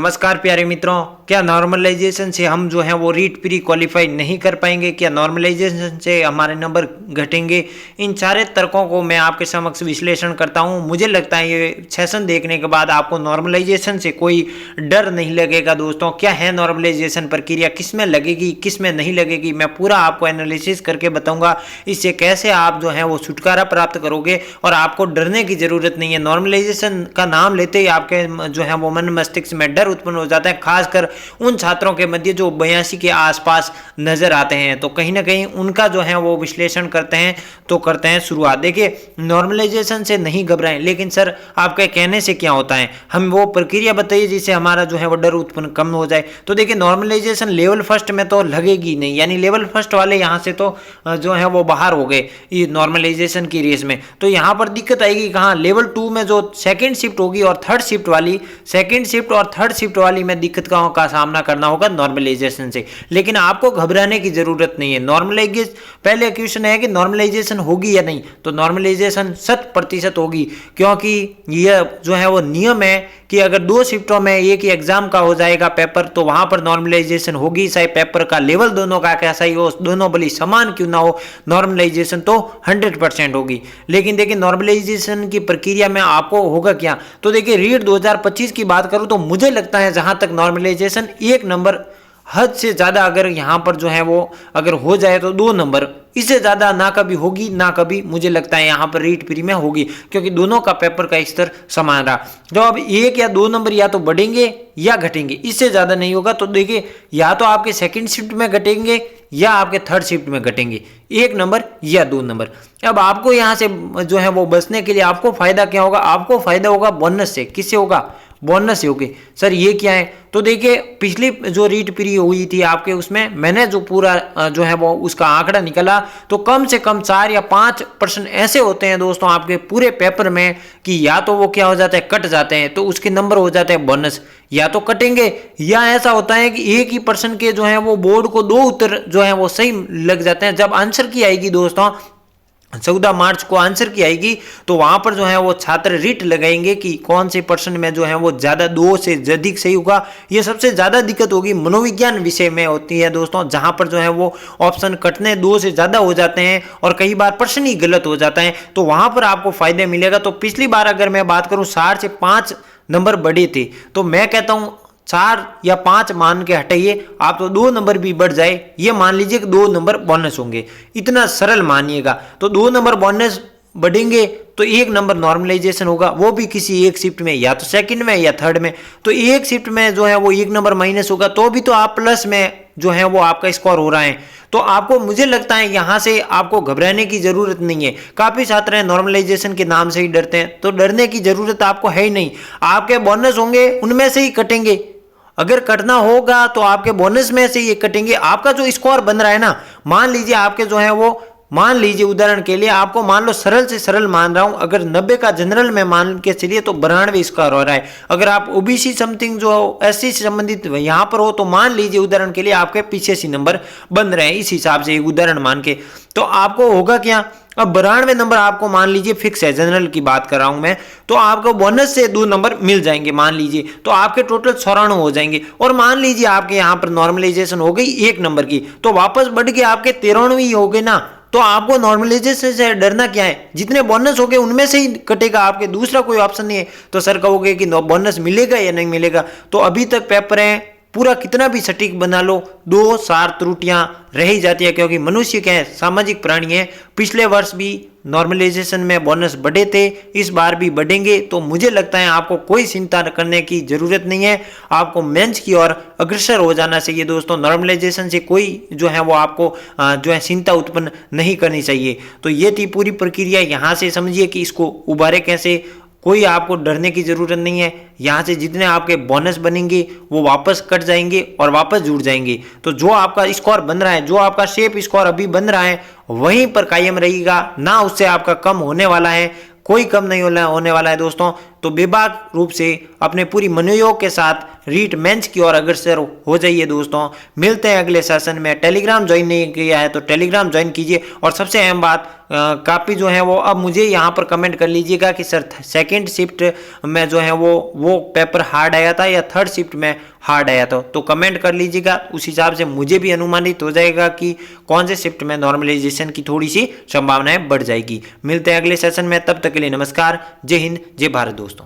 नमस्कार प्यारे मित्रों, क्या नॉर्मलाइजेशन से हम जो है वो रीट प्री क्वालिफाई नहीं कर पाएंगे? क्या नॉर्मलाइजेशन से हमारे नंबर घटेंगे? इन सारे तर्कों को मैं आपके समक्ष विश्लेषण करता हूं। मुझे लगता है ये सेशन देखने के बाद आपको नॉर्मलाइजेशन से कोई डर नहीं लगेगा। दोस्तों, क्या है नॉर्मलाइजेशन प्रक्रिया, किस में लगेगी किस में नहीं लगेगी, मैं पूरा आपको एनालिसिस करके बताऊंगा। इससे कैसे आप जो है वो छुटकारा प्राप्त करोगे और आपको डरने की जरूरत नहीं है। नॉर्मलाइजेशन का नाम लेते ही आपके जो है वो मन मस्तिष्क में डर उत्पन्न हो जाता है, खासकर उन छात्रों के मध्य जो 82 के आसपास नजर आते हैं। तो कहीं ना कहीं उनका जो है वो विश्लेषण करते हैं शुरुआत। देखिए, नॉर्मलाइजेशन से नहीं घबराएं, लेकिन सर आपके कहने से क्या होता है, हम वो प्रक्रिया बताइए जिससे हमारा जो है वो डर उत्पन्न कम हो जाए। तो देखिए, नॉर्मलाइजेशन लेवल फर्स्ट में तो लगेगी नहीं, यानी लेवल फर्स्ट वाले यहाँ से तो जो है वो बाहर हो गए ये नॉर्मलाइजेशन की रेस में। तो यहाँ पर दिक्कत आएगी कहाँ, लेवल 2 में जो सेकेंड शिफ्ट होगी और थर्ड शिफ्ट वाली, सेकेंड शिफ्ट और थर्ड शिफ्ट वाली में दिक्कत का सामना करना होगा नॉर्मलाइजेशन से। लेकिन आपको घबराने की जरूरत नहीं है। नॉर्मलाइजेशन, पहले क्वेश्चन है कि नॉर्मलाइजेशन होगी या नहीं, तो नॉर्मलाइजेशन 100% होगी, क्योंकि यह जो है वो नियम है कि अगर 2 शिफ्टों में एक ही एग्जाम का हो जाएगा पेपर, तो वहां पर नॉर्मलाइजेशन होगी। चाहे पेपर का लेवल दोनों का कैसा ही हो, दोनों भले समान क्यों ना हो, नॉर्मलाइजेशन तो 100% होगी। लेकिन देखिए, नॉर्मलाइजेशन की प्रक्रिया में आपको होगा क्या, तो देखिए रीट 2025 की बात करूं तो मुझे लगता है जहां तक नॉर्मलाइजेशन 1 नंबर हद से ज्यादा अगर यहां पर जो है वो अगर हो जाए तो 2 नंबर, इससे ज्यादा ना कभी होगी ना कभी मुझे लगता है यहां पर रीट प्री में होगी, क्योंकि दोनों का पेपर का स्तर समान रहा। जो अब 1 या 2 नंबर या तो बढ़ेंगे या घटेंगे, इससे ज्यादा नहीं होगा। तो देखिए, या तो आपके सेकंड शिफ्ट में घटेंगे या आपके थर्ड शिफ्ट में घटेंगे, 1 नंबर या 2 नंबर। अब आपको यहां से जो है वो बचने के लिए आपको फायदा क्या होगा, आपको फायदा होगा बोनस से। किससे होगा, बोनस से होगी। सर ये क्या है, तो देखिए पिछली जो रीट प्री हुई थी आपके, उसमें मैंने जो पूरा जो है वो उसका आंकड़ा निकला, तो कम से कम 4 या 5% ऐसे होते हैं दोस्तों आपके पूरे पेपर में कि या तो वो क्या हो जाता है, कट जाते हैं, तो उसके नंबर हो जाते हैं बोनस, या तो कटेंगे, या ऐसा होता है कि 1 ही पर्सन के जो है वो बोर्ड को 2 उत्तर जो है वो सही लग जाते हैं। जब आंसर की आएगी दोस्तों 14 मार्च को आंसर की आएगी, तो वहां पर जो है वो छात्र रीट लगाएंगे कि कौन से पर्सन में जो है वो ज्यादा 2 से अधिक सही होगा। ये सबसे ज्यादा दिक्कत होगी मनोविज्ञान विषय में होती है दोस्तों, जहां पर जो है वो ऑप्शन कटने 2 से ज्यादा हो जाते हैं और कई बार प्रश्न ही गलत हो जाता है, तो वहां पर आपको फायदे मिलेगा। तो पिछली बार अगर मैं बात करूं 60 से 5 नंबर बढ़े थे, तो मैं कहता हूं 4 या 5 मान के हटाइए, आप तो 2 नंबर भी बढ़ जाए, ये मान लीजिए कि 2 नंबर बोनस होंगे, इतना सरल मानिएगा। तो 2 नंबर बोनस बढ़ेंगे तो 1 नंबर नॉर्मलाइजेशन होगा, वो भी किसी एक शिफ्ट में, या तो सेकंड में या थर्ड में। तो एक शिफ्ट में जो है वो 1 नंबर माइनस होगा, तो भी तो आप प्लस में जो है वो आपका स्कोर हो रहा है। तो आपको, मुझे लगता है यहां से आपको घबराने की जरूरत नहीं है। काफी छात्र हैं नॉर्मलाइजेशन के नाम से ही डरते हैं, तो डरने की जरूरत आपको है ही नहीं। आपके बोनस होंगे उनमें से ही कटेंगे, अगर कटना होगा तो आपके बोनस में से ये कटेंगे। आपका जो स्कोर बन रहा है ना, मान लीजिए आपके जो है वो, मान लीजिए उदाहरण के लिए आपको, मान लो सरल से सरल मान रहा हूं, अगर 90 का जनरल में मान के चलिए तो 92 स्कोर हो रहा है। अगर आप ओबीसी समथिंग जो एससी से संबंधित यहां पर हो, तो मान लीजिए उदाहरण के लिए आपके 85 नंबर बन रहे हैं, इस हिसाब से एक उदाहरण मान के, तो आपको होगा क्या, अब 92 नंबर आपको मान लीजिए फिक्स है, जनरल की बात कर रहा हूं मैं, तो आपको बोनस से 2 नंबर मिल जाएंगे मान लीजिए, तो आपके टोटल 94 हो जाएंगे। और मान लीजिए आपके यहां पर नॉर्मलाइजेशन हो गई 1 नंबर की, तो वापस बढ़ के आपके 93 ही हो गए ना। तो आपको नॉर्मलाइजेशन से डरना क्या है, जितने बोनस हो गए उनमें से ही कटेगा, आपके दूसरा कोई ऑप्शन नहीं है। तो सर कहोगे कि बोनस मिलेगा या नहीं मिलेगा, तो अभी तक पेपर है पूरा कितना भी सटीक बना लो, 2-4 त्रुटियां रह ही जाती है, क्योंकि मनुष्य क्या है, सामाजिक प्राणी है। पिछले वर्ष भी नॉर्मलाइजेशन में बोनस बढ़े थे, इस बार भी बढ़ेंगे। तो मुझे लगता है आपको कोई चिंता करने की जरूरत नहीं है, आपको मेंस की ओर अग्रसर हो जाना चाहिए दोस्तों। नॉर्मलाइजेशन से कोई जो है वो आपको जो है चिंता उत्पन्न नहीं करनी चाहिए। तो ये थी पूरी प्रक्रिया, यहाँ से समझिए कि इसको उबारे कैसे, कोई आपको डरने की जरूरत नहीं है। यहाँ से जितने आपके बोनस बनेंगे वो वापस कट जाएंगे और वापस जुड़ जाएंगे। तो जो आपका स्कोर बन रहा है, जो आपका शेप स्कोर अभी बन रहा है, वहीं पर कायम रहेगा, ना उससे आपका कम होने वाला है, कोई कम नहीं होने वाला है दोस्तों। तो बेबाक रूप से अपने पूरी मनोयोग के साथ रीट मेंस की ओर अग्रसर हो जाइए दोस्तों। मिलते हैं अगले सेशन में। टेलीग्राम ज्वाइन नहीं किया है तो टेलीग्राम ज्वाइन कीजिए। और सबसे अहम बात, कापी जो है वो अब मुझे यहाँ पर कमेंट कर लीजिएगा कि सर सेकंड शिफ्ट में जो है वो पेपर हार्ड आया था या थर्ड शिफ्ट में हार्ड आया था, तो कमेंट कर लीजिएगा। उस हिसाब से मुझे भी अनुमानित हो जाएगा कि कौन से शिफ्ट में नॉर्मलाइजेशन की थोड़ी सी संभावनाएं बढ़ जाएगी। मिलते हैं अगले सेशन में, तब तक के लिए नमस्कार। जय हिंद, जय भारत दोस्तों।